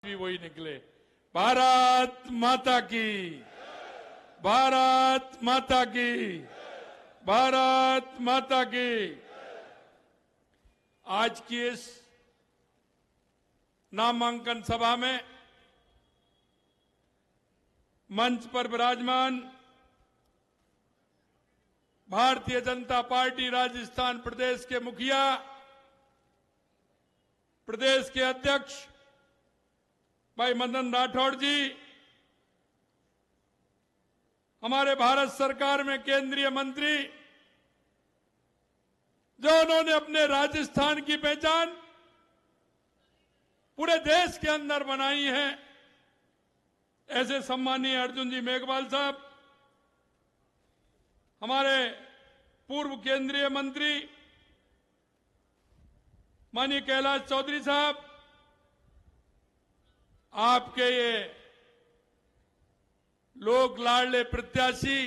भी वही निकले। भारत माता की, भारत माता की, भारत माता की। आज की इस नामांकन सभा में मंच पर विराजमान भारतीय जनता पार्टी राजस्थान प्रदेश के मुखिया, प्रदेश के अध्यक्ष भाई मदन राठौड़ जी, हमारे भारत सरकार में केंद्रीय मंत्री, जो उन्होंने अपने राजस्थान की पहचान पूरे देश के अंदर बनाई है, ऐसे सम्मानीय अर्जुन जी मेघवाल साहब, हमारे पूर्व केंद्रीय मंत्री माननीय कैलाश चौधरी साहब, आपके ये लोक लाडले प्रत्याशी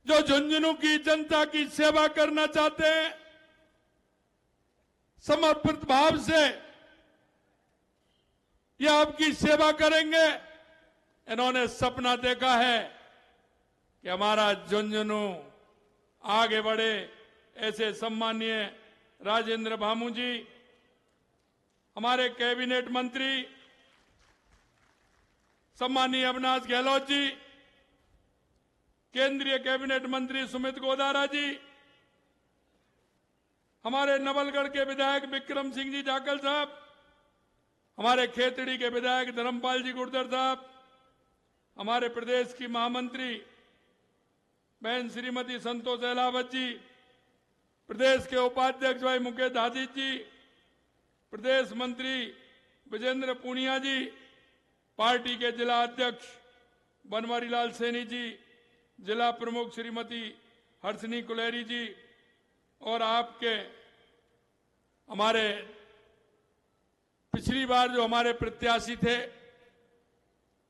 जो झुंझुनू की जनता की सेवा करना चाहते हैं, समर्पित भाव से ये आपकी सेवा करेंगे। इन्होंने सपना देखा है कि हमारा झुंझुनू आगे बढ़े। ऐसे सम्मानीय राजेंद्र भामू जी, हमारे कैबिनेट मंत्री सम्मानीय अविनाश गहलोत जी, केंद्रीय कैबिनेट मंत्री सुमित गोदारा जी, हमारे नवलगढ़ के विधायक विक्रम सिंह जी जाखल साहब, हमारे खेतड़ी के विधायक धर्मपाल जी गुर्जर साहब, हमारे प्रदेश की महामंत्री बहन श्रीमती संतोष अहलावत जी, प्रदेश के उपाध्यक्ष भाई मुकेश हाजी जी, प्रदेश मंत्री विजेंद्र पूनिया जी, पार्टी के जिला अध्यक्ष बनवारी लाल सैनी जी, जिला प्रमुख श्रीमती हर्षनी कुलेरी जी, और आपके हमारे पिछली बार जो हमारे प्रत्याशी थे,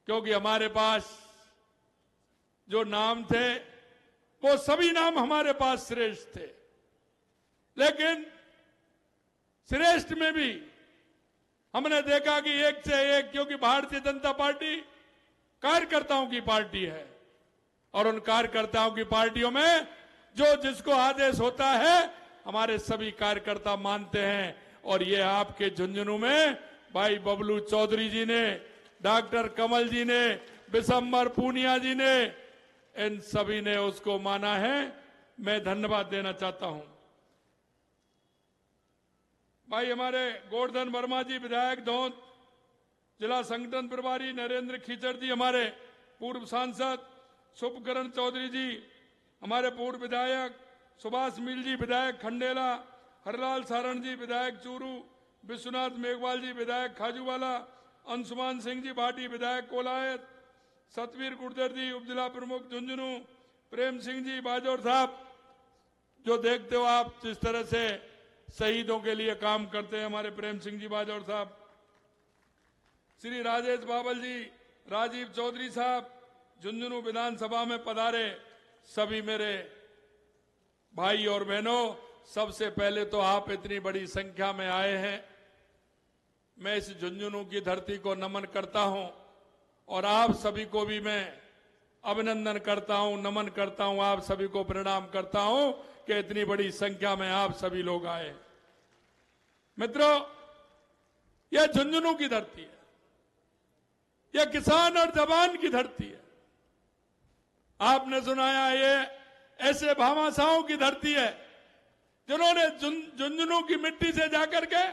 क्योंकि हमारे पास जो नाम थे वो सभी नाम हमारे पास श्रेष्ठ थे, लेकिन श्रेष्ठ में भी हमने देखा कि एक से एक, क्योंकि भारतीय जनता पार्टी कार्यकर्ताओं की पार्टी है और उन कार्यकर्ताओं की पार्टियों में जो जिसको आदेश होता है हमारे सभी कार्यकर्ता मानते हैं। और ये आपके झुंझुनू में भाई बबलू चौधरी जी ने, डॉक्टर कमल जी ने, बिशंबर पूनिया जी ने, इन सभी ने उसको माना है। मैं धन्यवाद देना चाहता हूं भाई हमारे गोवर्धन वर्मा जी विधायक धौंत, जिला संगठन प्रभारी नरेंद्र खीचड़ जी, हमारे पूर्व सांसद शुभकरण चौधरी जी, हमारे पूर्व विधायक सुभाष मील जी विधायक खंडेला, हरलाल सारण जी विधायक चूरू, विश्वनाथ मेघवाल जी विधायक खाजूवाला, अंशुमान सिंह जी भाटी विधायक कोलायत, सतवीर गुर्जर जी उपजिला प्रमुख झुंझुनू, प्रेम सिंह जी बाजौर साहब, जो देखते हो आप जिस तरह से शहीदों के लिए काम करते हैं, हमारे प्रेम सिंह जी बाजौर साहब, श्री राजेश बाबल जी, राजीव चौधरी साहब, झुंझुनू विधानसभा में पधारे सभी मेरे भाई और बहनों, सबसे पहले तो आप इतनी बड़ी संख्या में आए हैं, मैं इस झुंझुनू की धरती को नमन करता हूं और आप सभी को भी मैं अभिनंदन करता हूं, नमन करता हूं, आप सभी को प्रणाम करता हूं कि इतनी बड़ी संख्या में आप सभी लोग आए। मित्रों, यह झुंझुनू की धरती है, यह किसान और जवान की धरती है। आपने सुनाया ये ऐसे भामाशाहों की धरती है जिन्होंने झुंझुनू की मिट्टी से जाकर के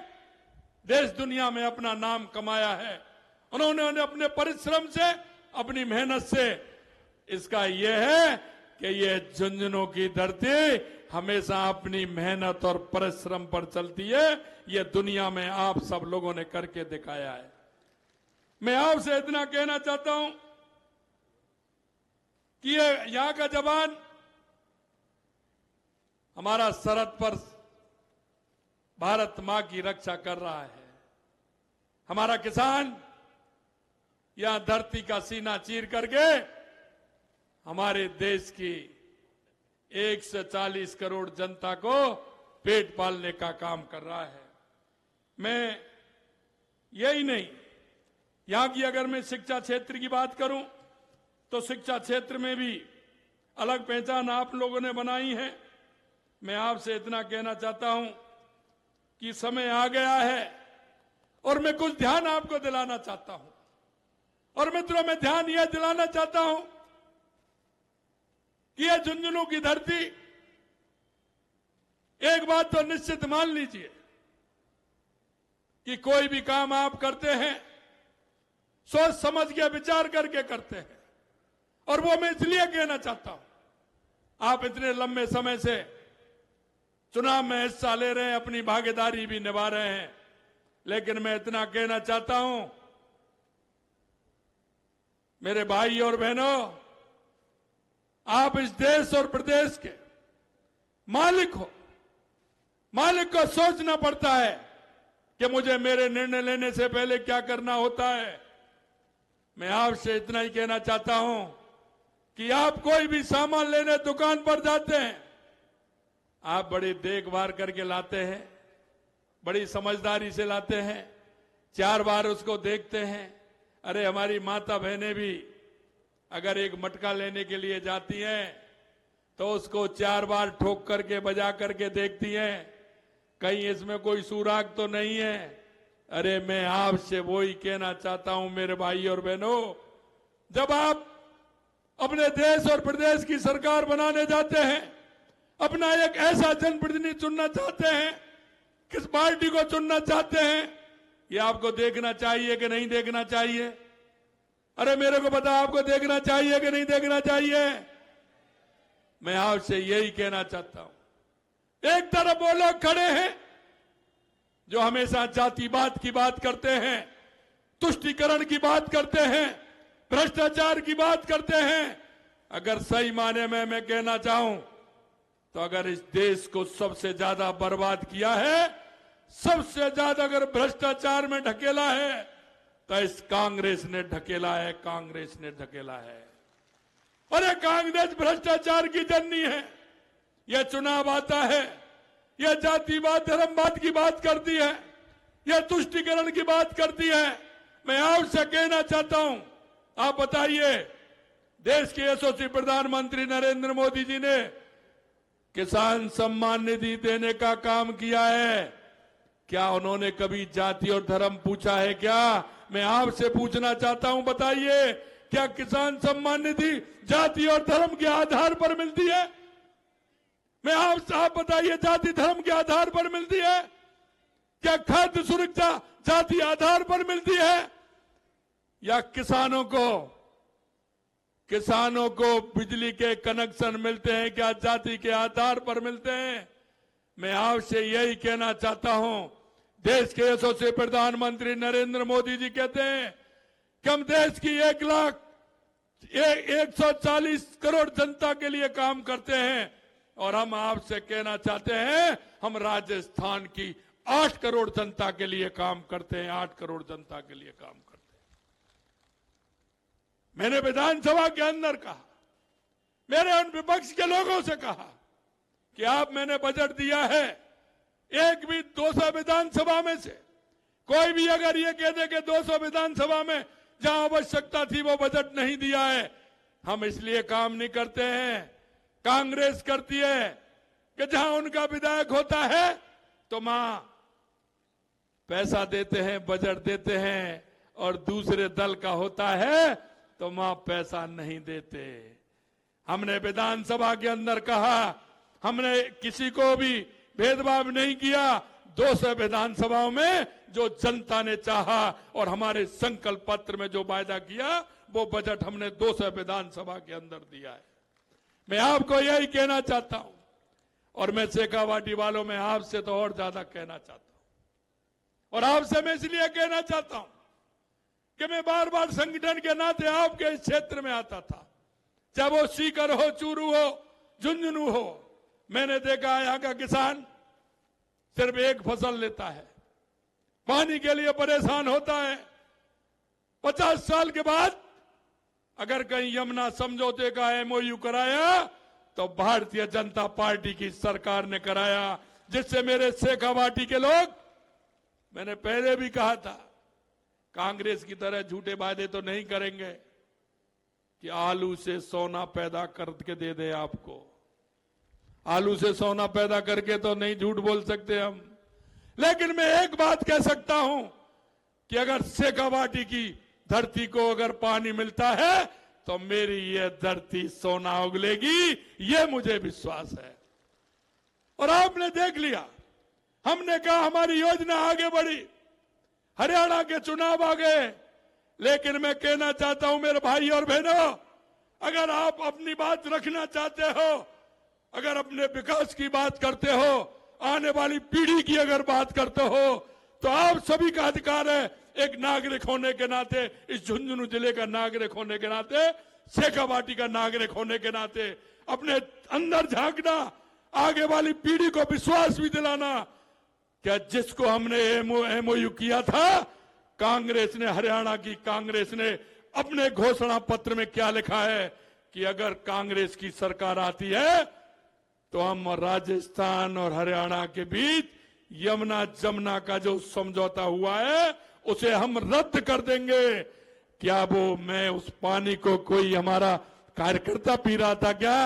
देश दुनिया में अपना नाम कमाया है। उन्होंने अपने परिश्रम से, अपनी मेहनत से, इसका यह है कि यह झुंझुनू की धरती हमेशा अपनी मेहनत और परिश्रम पर चलती है। यह दुनिया में आप सब लोगों ने करके दिखाया है। मैं आपसे इतना कहना चाहता हूं कि ये यहां का जवान हमारा सरहद पर भारत मां की रक्षा कर रहा है, हमारा किसान यहां धरती का सीना चीर करके हमारे देश की 140 करोड़ जनता को पेट पालने का काम कर रहा है। मैं यही नहीं, यहां की अगर मैं शिक्षा क्षेत्र की बात करूं तो शिक्षा क्षेत्र में भी अलग पहचान आप लोगों ने बनाई है। मैं आपसे इतना कहना चाहता हूं कि समय आ गया है और मैं कुछ ध्यान आपको दिलाना चाहता हूं। और मित्रों, मैं ध्यान यह दिलाना चाहता हूं कि यह झुंझुनू की धरती, एक बात तो निश्चित मान लीजिए कि कोई भी काम आप करते हैं सोच समझ के विचार करके करते हैं। और वो मैं इसलिए कहना चाहता हूं, आप इतने लंबे समय से चुनाव में हिस्सा ले रहे हैं, अपनी भागीदारी भी निभा रहे हैं, लेकिन मैं इतना कहना चाहता हूं, मेरे भाई और बहनों, आप इस देश और प्रदेश के मालिक हो। मालिक को सोचना पड़ता है कि मुझे मेरे निर्णय लेने से पहले क्या करना होता है। मैं आपसे इतना ही कहना चाहता हूं कि आप कोई भी सामान लेने दुकान पर जाते हैं, आप बड़ी देखभाल करके लाते हैं, बड़ी समझदारी से लाते हैं, 4 बार उसको देखते हैं। अरे हमारी माता बहनें भी अगर एक मटका लेने के लिए जाती हैं तो उसको 4 बार ठोक करके बजा करके देखती हैं, कहीं इसमें कोई सुराग तो नहीं है। अरे मैं आपसे वही कहना चाहता हूं मेरे भाई और बहनों, जब आप अपने देश और प्रदेश की सरकार बनाने जाते हैं, अपना एक ऐसा जनप्रतिनिधि चुनना चाहते हैं, किस पार्टी को चुनना चाहते हैं, ये आपको देखना चाहिए कि नहीं देखना चाहिए? अरे मेरे को पता, आपको देखना चाहिए कि नहीं देखना चाहिए? मैं आपसे यही कहना चाहता हूं। एक तरफ वो लोग खड़े हैं जो हमेशा जातिवाद की बात करते हैं, तुष्टीकरण की बात करते हैं, भ्रष्टाचार की बात करते हैं। अगर सही माने में मैं कहना चाहूं तो अगर इस देश को सबसे ज्यादा बर्बाद किया है, सबसे ज्यादा अगर भ्रष्टाचार में ढकेला है, तो इस कांग्रेस ने ढकेला है, कांग्रेस ने ढकेला है। और ये कांग्रेस भ्रष्टाचार की जननी है। यह चुनाव आता है, यह जातिवाद धर्मवाद की बात करती है, यह तुष्टीकरण की बात करती है। मैं आपसे कहना चाहता हूं, आप बताइए, देश के यशस्वी प्रधानमंत्री नरेंद्र मोदी जी ने किसान सम्मान निधि देने का काम किया है, क्या उन्होंने कभी जाति और धर्म पूछा है क्या? मैं आपसे पूछना चाहता हूं, बताइए, क्या किसान सम्मान निधि जाति और धर्म के आधार पर मिलती है? मैं आप बताइए, जाति धर्म के आधार पर मिलती है? क्या खाद्य सुरक्षा जाति आधार पर मिलती है? या किसानों को बिजली के कनेक्शन मिलते हैं, क्या जाति के आधार पर मिलते हैं? मैं आपसे यही कहना चाहता हूं, देश के यशस्वी प्रधानमंत्री नरेंद्र मोदी जी कहते हैं कि हम देश की 140 करोड़ जनता के लिए काम करते हैं, और हम आपसे कहना चाहते हैं, हम राजस्थान की 8 करोड़ जनता के लिए काम करते हैं, 8 करोड़ जनता के लिए काम करते हैं। मैंने विधानसभा के अंदर कहा, मेरे उन विपक्ष के लोगों से कहा कि आप, मैंने बजट दिया है, एक भी 200 विधानसभा में से कोई भी अगर ये कह दे कि 200 विधानसभा में जहां आवश्यकता थी वो बजट नहीं दिया है, हम इसलिए काम नहीं करते हैं। कांग्रेस करती है कि जहां उनका विधायक होता है तो मां पैसा देते हैं, बजट देते हैं, और दूसरे दल का होता है तो मां पैसा नहीं देते। हमने विधानसभा के अंदर कहा, हमने किसी को भी भेदभाव नहीं किया। 200 विधानसभाओं में जो जनता ने चाहा और हमारे संकल्प पत्र में जो वायदा किया, वो बजट हमने 200 विधानसभा के अंदर दिया है। मैं आपको यही कहना चाहता हूं, और मैं शेखावाटी वालों में आपसे तो और ज्यादा कहना चाहता हूं। और आपसे मैं इसलिए कहना चाहता हूं कि मैं बार बार संगठन के नाते आपके इस क्षेत्र में आता था, चाहे वो सीकर हो, चूरू हो, झुंझुनू हो। मैंने देखा है यहां का किसान सिर्फ एक फसल लेता है, पानी के लिए परेशान होता है। 50 साल के बाद अगर कहीं यमुना समझौते का MOU कराया तो भारतीय जनता पार्टी की सरकार ने कराया, जिससे मेरे शेखावाटी के लोग, मैंने पहले भी कहा था, कांग्रेस की तरह झूठे वादे तो नहीं करेंगे कि आलू से सोना पैदा करके दे दे आपको। आलू से सोना पैदा करके तो नहीं झूठ बोल सकते हम। लेकिन मैं एक बात कह सकता हूं कि अगर शेखावाटी की धरती को अगर पानी मिलता है तो मेरी ये धरती सोना उगलेगी, ये मुझे विश्वास है। और आपने देख लिया, हमने कहा हमारी योजना आगे बढ़ी, हरियाणा के चुनाव आ गए। लेकिन मैं कहना चाहता हूं मेरे भाई और बहनों, अगर आप अपनी बात रखना चाहते हो, अगर अपने विकास की बात करते हो, आने वाली पीढ़ी की अगर बात करते हो, तो आप सभी का अधिकार है, एक नागरिक होने के नाते, इस झुंझुनू जिले का नागरिक होने के नाते, शेखावाटी का नागरिक होने के नाते अपने अंदर झांकना, आगे वाली पीढ़ी को विश्वास भी दिलाना। क्या जिसको हमने एमओयू किया था, कांग्रेस ने, हरियाणा की कांग्रेस ने अपने घोषणा पत्र में क्या लिखा है कि अगर कांग्रेस की सरकार आती है तो हम राजस्थान और हरियाणा के बीच यमुना जमुना का जो समझौता हुआ है उसे हम रद्द कर देंगे। क्या वो मैं उस पानी को कोई हमारा कार्यकर्ता पी रहा था क्या?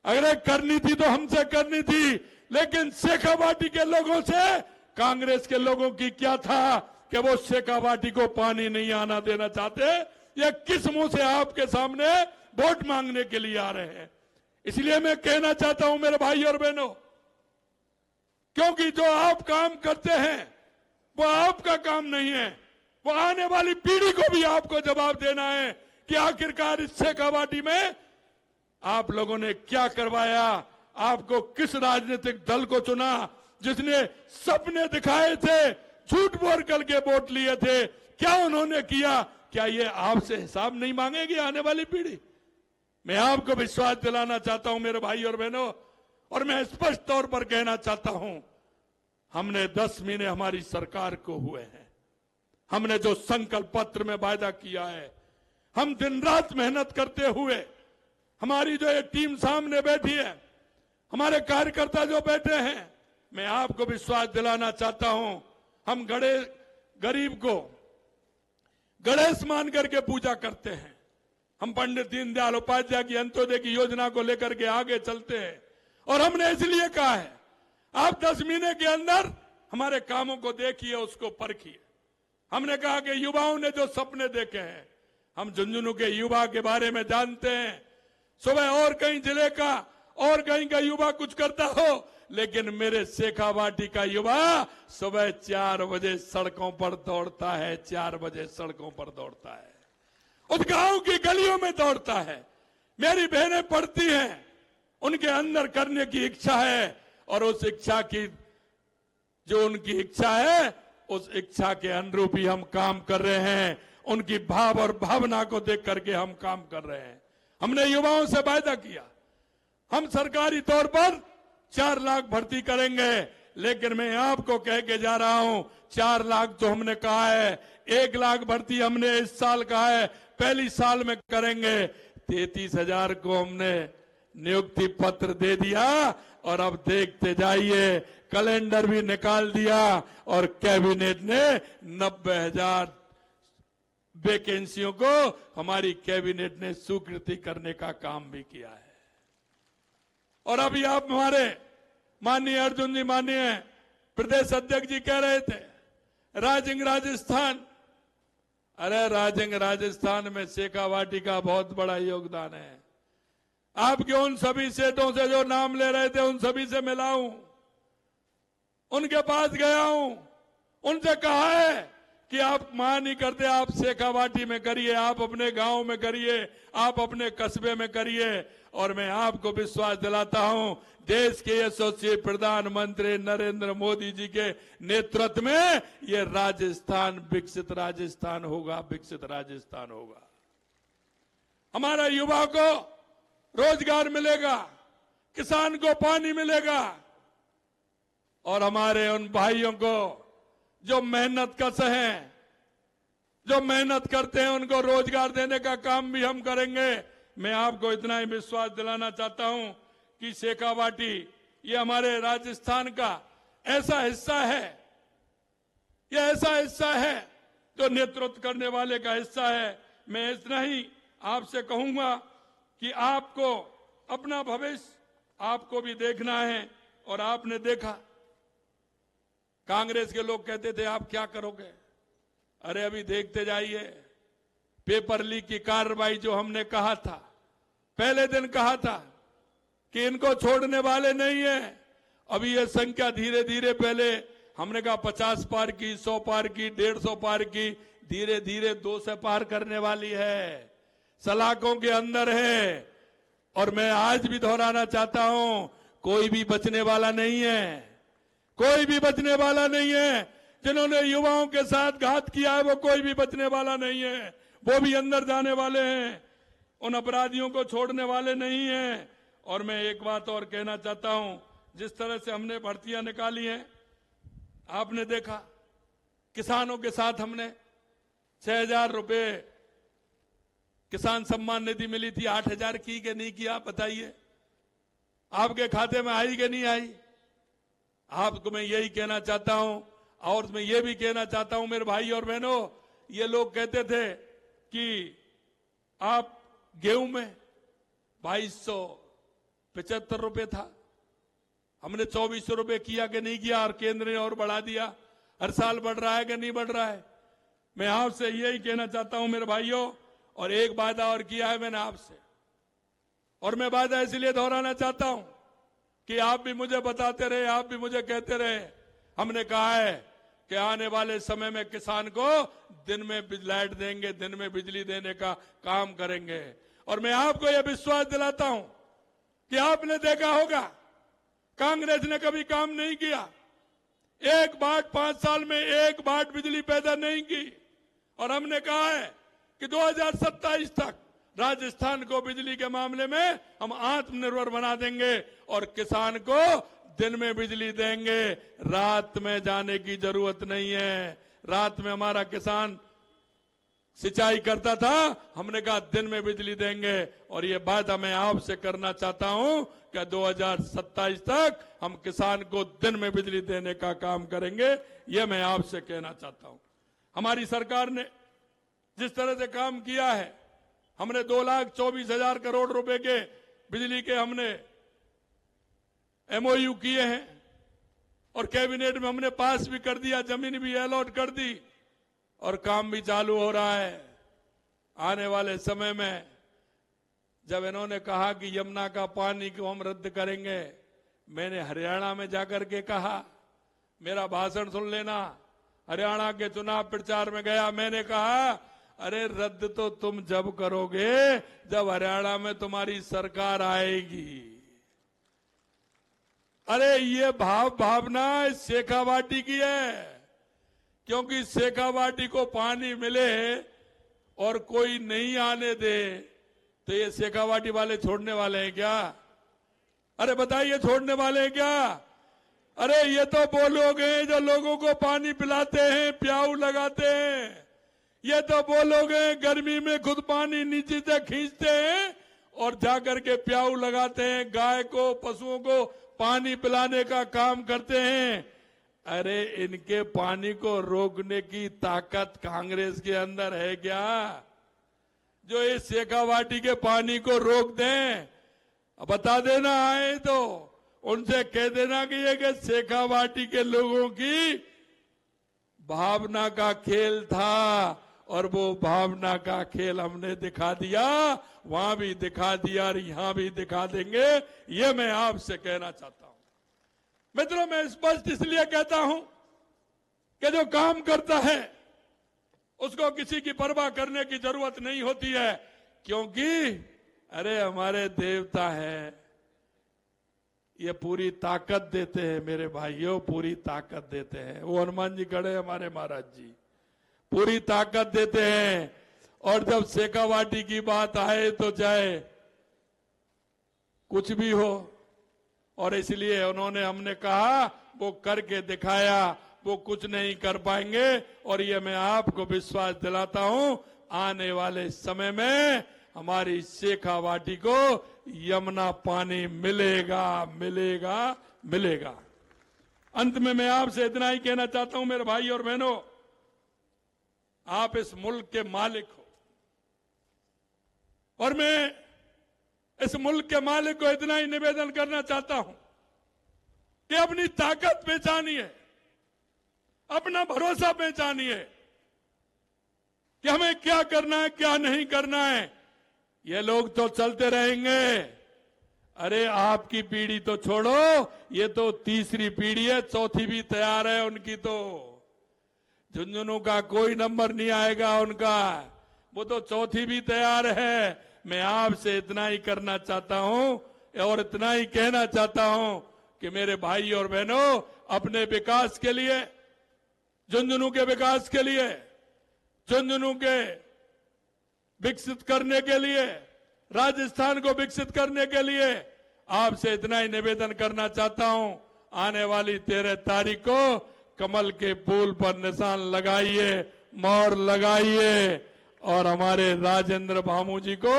अगर करनी थी तो हमसे करनी थी, लेकिन शेखावाटी के लोगों से, कांग्रेस के लोगों की क्या था कि वो शेखावाटी को पानी नहीं आना देना चाहते? या किस मुंह से आपके सामने वोट मांगने के लिए आ रहे हैं? इसलिए मैं कहना चाहता हूं मेरे भाई और बहनों, क्योंकि जो आप काम करते हैं वो आपका काम नहीं है, वो आने वाली पीढ़ी को भी आपको जवाब देना है कि आखिरकार इस शेखावाटी में आप लोगों ने क्या करवाया, आपको किस राजनीतिक दल को चुना जिसने सपने दिखाए थे, झूठ बोल करके वोट लिए थे, क्या उन्होंने किया? क्या ये आपसे हिसाब नहीं मांगेगी आने वाली पीढ़ी? मैं आपको विश्वास दिलाना चाहता हूं मेरे भाई और बहनों, और मैं स्पष्ट तौर पर कहना चाहता हूं, हमने 10 महीने हमारी सरकार को हुए हैं, हमने जो संकल्प पत्र में वायदा किया है, हम दिन रात मेहनत करते हुए, हमारी जो ये टीम सामने बैठी है, हमारे कार्यकर्ता जो बैठे हैं, मैं आपको विश्वास दिलाना चाहता हूं, हम गरीब को गणेश मान करके पूजा करते हैं। हम पंडित दीनदयाल उपाध्याय की अंत्योदय की योजना को लेकर के आगे चलते हैं, और हमने इसलिए कहा है आप 10 महीने के अंदर हमारे कामों को देखिए, उसको परखिए। हमने कहा कि युवाओं ने जो सपने देखे हैं, हम झुंझुनू के युवा के बारे में जानते हैं। सुबह और कहीं जिले का और कहीं का युवा कुछ करता हो, लेकिन मेरे शेखावाटी का युवा सुबह 4 बजे सड़कों पर दौड़ता है, 4 बजे सड़कों पर दौड़ता है, उस गांव की गलियों में दौड़ता है। मेरी बहनें पढ़ती हैं, उनके अंदर करने की इच्छा है, और उस इच्छा की, जो उनकी इच्छा है, उस इच्छा के अनुरूप ही हम काम कर रहे हैं। उनकी भाव और भावना को देख करके हम काम कर रहे हैं। हमने युवाओं से वायदा किया, हम सरकारी तौर पर 4 लाख भर्ती करेंगे, लेकिन मैं आपको कह के जा रहा हूं, 4 लाख जो हमने कहा है, 1 लाख भर्ती हमने इस साल कहा है, पहली साल में करेंगे। 33,000 को हमने नियुक्ति पत्र दे दिया, और अब देखते जाइए, कैलेंडर भी निकाल दिया, और कैबिनेट ने 90,000 वैकेंसियों को हमारी कैबिनेट ने स्वीकृति करने का काम भी किया है। और अभी आप हमारे माननीय अर्जुन जी, माननीय प्रदेश अध्यक्ष जी कह रहे थे राजिंग राजस्थान। अरे राजिंग राजस्थान में शेखावाटी का बहुत बड़ा योगदान है। आपके उन सभी सेठों से जो नाम ले रहे थे, उन सभी से मिला हूं, उनके पास गया हूं, उनसे कहा है कि आप मां नहीं करते, आप शेखावाटी में करिए, आप अपने गांव में करिए, आप अपने कस्बे में करिए। और मैं आपको विश्वास दिलाता हूं, देश के यशस्वी प्रधानमंत्री नरेंद्र मोदी जी के नेतृत्व में ये राजस्थान विकसित राजस्थान होगा, विकसित राजस्थान होगा। हमारा युवा को रोजगार मिलेगा, किसान को पानी मिलेगा, और हमारे उन भाइयों को जो मेहनत कश हैं, जो मेहनत करते हैं, उनको रोजगार देने का काम भी हम करेंगे। मैं आपको इतना ही विश्वास दिलाना चाहता हूं कि शेखावाटी ये हमारे राजस्थान का ऐसा हिस्सा है, ये ऐसा हिस्सा है जो नेतृत्व करने वाले का हिस्सा है। मैं इतना ही आपसे कहूंगा कि आपको अपना भविष्य आपको भी देखना है। और आपने देखा, कांग्रेस के लोग कहते थे आप क्या करोगे। अरे अभी देखते जाइए, पेपर लीक की कार्रवाई जो हमने कहा था, पहले दिन कहा था कि इनको छोड़ने वाले नहीं है। अभी ये संख्या धीरे धीरे, पहले हमने कहा 50 पार की, 100 पार की, 150 पार की, धीरे धीरे 200 पार करने वाली है, सलाखों के अंदर है। और मैं आज भी दोहराना चाहता हूं, कोई भी बचने वाला नहीं है, कोई भी बचने वाला नहीं है। जिन्होंने युवाओं के साथ घात किया है वो कोई भी बचने वाला नहीं है, वो भी अंदर जाने वाले हैं, उन अपराधियों को छोड़ने वाले नहीं हैं। और मैं एक बात और कहना चाहता हूं, जिस तरह से हमने भर्तियां निकाली हैं, आपने देखा किसानों के साथ हमने 6,000 रुपए किसान सम्मान निधि मिली थी, 8,000 की कि नहीं की, आप बताइए, आपके खाते में आई कि नहीं आई। आपको मैं यही कहना चाहता हूं। और मैं ये भी कहना चाहता हूं मेरे भाई और बहनों, ये लोग कहते थे कि आप गेहूं में 2275 रुपए था, हमने 2400 रुपए किया कि नहीं किया, और केंद्र ने और बढ़ा दिया। हर साल बढ़ रहा है कि नहीं बढ़ रहा है। मैं आपसे यही कहना चाहता हूं मेरे भाइयों, और एक वादा और किया है मैंने आपसे, और मैं वादा इसलिए दोहराना चाहता हूं कि आप भी मुझे बताते रहे, आप भी मुझे कहते रहे। हमने कहा है कि आने वाले समय में किसान को दिन में लाइट देंगे, दिन में बिजली देने का काम करेंगे। और मैं आपको यह विश्वास दिलाता हूं कि आपने देखा होगा, कांग्रेस ने कभी काम नहीं किया, एक बाट 5 साल में एक बाट बिजली पैदा नहीं की। और हमने कहा है कि 2027 तक राजस्थान को बिजली के मामले में हम आत्मनिर्भर बना देंगे, और किसान को दिन में बिजली देंगे, रात में जाने की जरूरत नहीं है। रात में हमारा किसान सिंचाई करता था, हमने कहा दिन में बिजली देंगे। और ये वादा मैं आपसे करना चाहता हूं कि 2027 तक हम किसान को दिन में बिजली देने का काम करेंगे। ये मैं आपसे कहना चाहता हूं। हमारी सरकार ने जिस तरह से काम किया है, हमने 2,24,000 करोड़ रुपए के बिजली के हमने MOU किए हैं, और कैबिनेट में हमने पास भी कर दिया, जमीन भी अलॉट कर दी, और काम भी चालू हो रहा है। आने वाले समय में जब इन्होंने कहा कि यमुना का पानी को हम रद्द करेंगे, मैंने हरियाणा में जाकर के कहा, मेरा भाषण सुन लेना, हरियाणा के चुनाव प्रचार में गया, मैंने कहा अरे रद्द तो तुम जब करोगे जब हरियाणा में तुम्हारी सरकार आएगी। अरे ये भावना शेखावाटी की है, क्योंकि शेखावाटी को पानी मिले और कोई नहीं आने दे तो ये शेखावाटी वाले छोड़ने वाले हैं क्या? अरे बताइए, छोड़ने वाले हैं क्या? अरे ये तो वो लोग हैं जो लोगों को पानी पिलाते हैं, प्याऊ लगाते हैं। ये तो वो लोग हैं गर्मी में खुद पानी नीचे से खींचते हैं और जाकर के प्याऊ लगाते हैं, गाय को, पशुओं को पानी पिलाने का काम करते हैं। अरे इनके पानी को रोकने की ताकत कांग्रेस के अंदर है क्या, जो इस शेखावाटी के पानी को रोक दें? बता देना, आए तो उनसे कह देना कि ये कि शेखावाटी के लोगों की भावना का खेल था, और वो भावना का खेल हमने दिखा दिया, वहां भी दिखा दिया और यहां भी दिखा देंगे। ये मैं आपसे कहना चाहता हूं मित्रों। मैं स्पष्ट इसलिए कहता हूं कि जो काम करता है उसको किसी की परवाह करने की जरूरत नहीं होती है, क्योंकि अरे हमारे देवता हैं, ये पूरी ताकत देते हैं मेरे भाइयों, पूरी ताकत देते हैं। वो हनुमान जी खड़े हमारे महाराज जी, पूरी ताकत देते हैं। और जब शेखावाटी की बात आए तो चाहे कुछ भी हो, और इसलिए उन्होंने, हमने कहा वो करके दिखाया, वो कुछ नहीं कर पाएंगे। और ये मैं आपको विश्वास दिलाता हूं, आने वाले समय में हमारी शेखावाटी को यमुना पानी मिलेगा, मिलेगा, मिलेगा। अंत में मैं आपसे इतना ही कहना चाहता हूं मेरे भाई और बहनों, आप इस मुल्क के मालिक हो और मैं इस मुल्क के मालिक को इतना ही निवेदन करना चाहता हूं कि अपनी ताकत पहचानिए, अपना भरोसा पहचानिए कि हमें क्या करना है, क्या नहीं करना है। ये लोग तो चलते रहेंगे। अरे आपकी पीढ़ी तो छोड़ो, ये तो तीसरी पीढ़ी है, चौथी भी तैयार है उनकी। तो झुंझुनू का कोई नंबर नहीं आएगा उनका, वो तो चौथी भी तैयार है। मैं आपसे इतना ही करना चाहता हूं और इतना ही कहना चाहता हूं कि मेरे भाई और बहनों, अपने विकास के लिए, झुंझुनू के विकास के लिए, झुंझुनू के विकसित करने के लिए, राजस्थान को विकसित करने के लिए आपसे इतना ही निवेदन करना चाहता हूं। आने वाली 13 तारीख को कमल के फूल पर निशान लगाइए, मोहर लगाइए और हमारे राजेंद्र भामू जी को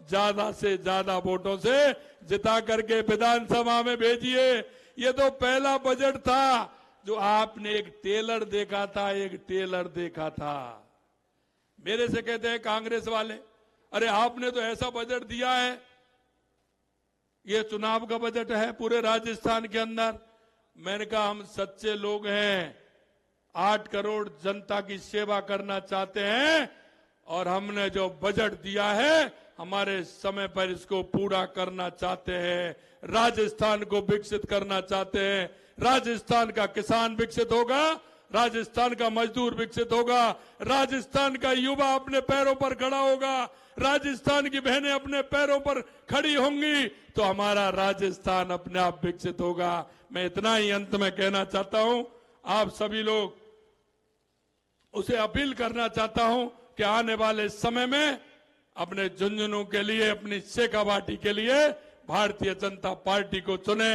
ज्यादा से ज्यादा वोटों से जिता करके विधानसभा में भेजिए। ये तो पहला बजट था जो आपने एक टेलर देखा था, एक टेलर देखा था। मेरे से कहते हैं कांग्रेस वाले, अरे आपने तो ऐसा बजट दिया है, ये चुनाव का बजट है पूरे राजस्थान के अंदर। मैंने कहा हम सच्चे लोग हैं, 8 करोड़ जनता की सेवा करना चाहते हैं और हमने जो बजट दिया है हमारे समय पर इसको पूरा करना चाहते हैं। राजस्थान को विकसित करना चाहते हैं। राजस्थान का किसान विकसित होगा, राजस्थान का मजदूर विकसित होगा, राजस्थान का युवा अपने पैरों पर खड़ा होगा, राजस्थान की बहनें अपने पैरों पर खड़ी होंगी तो हमारा राजस्थान अपने आप विकसित होगा। मैं इतना ही अंत में कहना चाहता हूं, आप सभी लोग उसे अपील करना चाहता हूं कि आने वाले समय में अपने झुंझुनू के लिए, अपनी शेखावाटी के लिए भारतीय जनता पार्टी को चुने।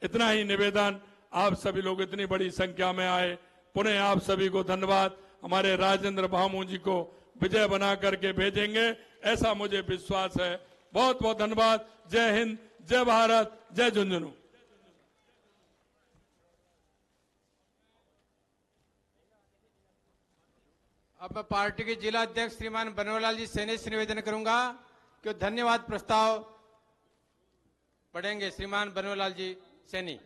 इतना ही निवेदन। आप सभी लोग इतनी बड़ी संख्या में आए, पुनः आप सभी को धन्यवाद। हमारे राजेंद्र भामू जी को विजय बना करके भेजेंगे ऐसा मुझे विश्वास है। बहुत बहुत धन्यवाद। जय हिंद, जय भारत, जय झुंझुनू। अब मैं पार्टी के जिला अध्यक्ष श्रीमान बनवारीलाल जी सैनी से निवेदन करूंगा कि वो धन्यवाद प्रस्ताव पढ़ेंगे। श्रीमान बनवारीलाल जी सैनी।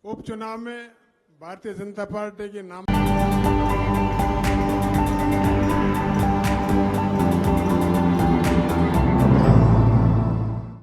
उपचुनाव में भारतीय जनता पार्टी के नाम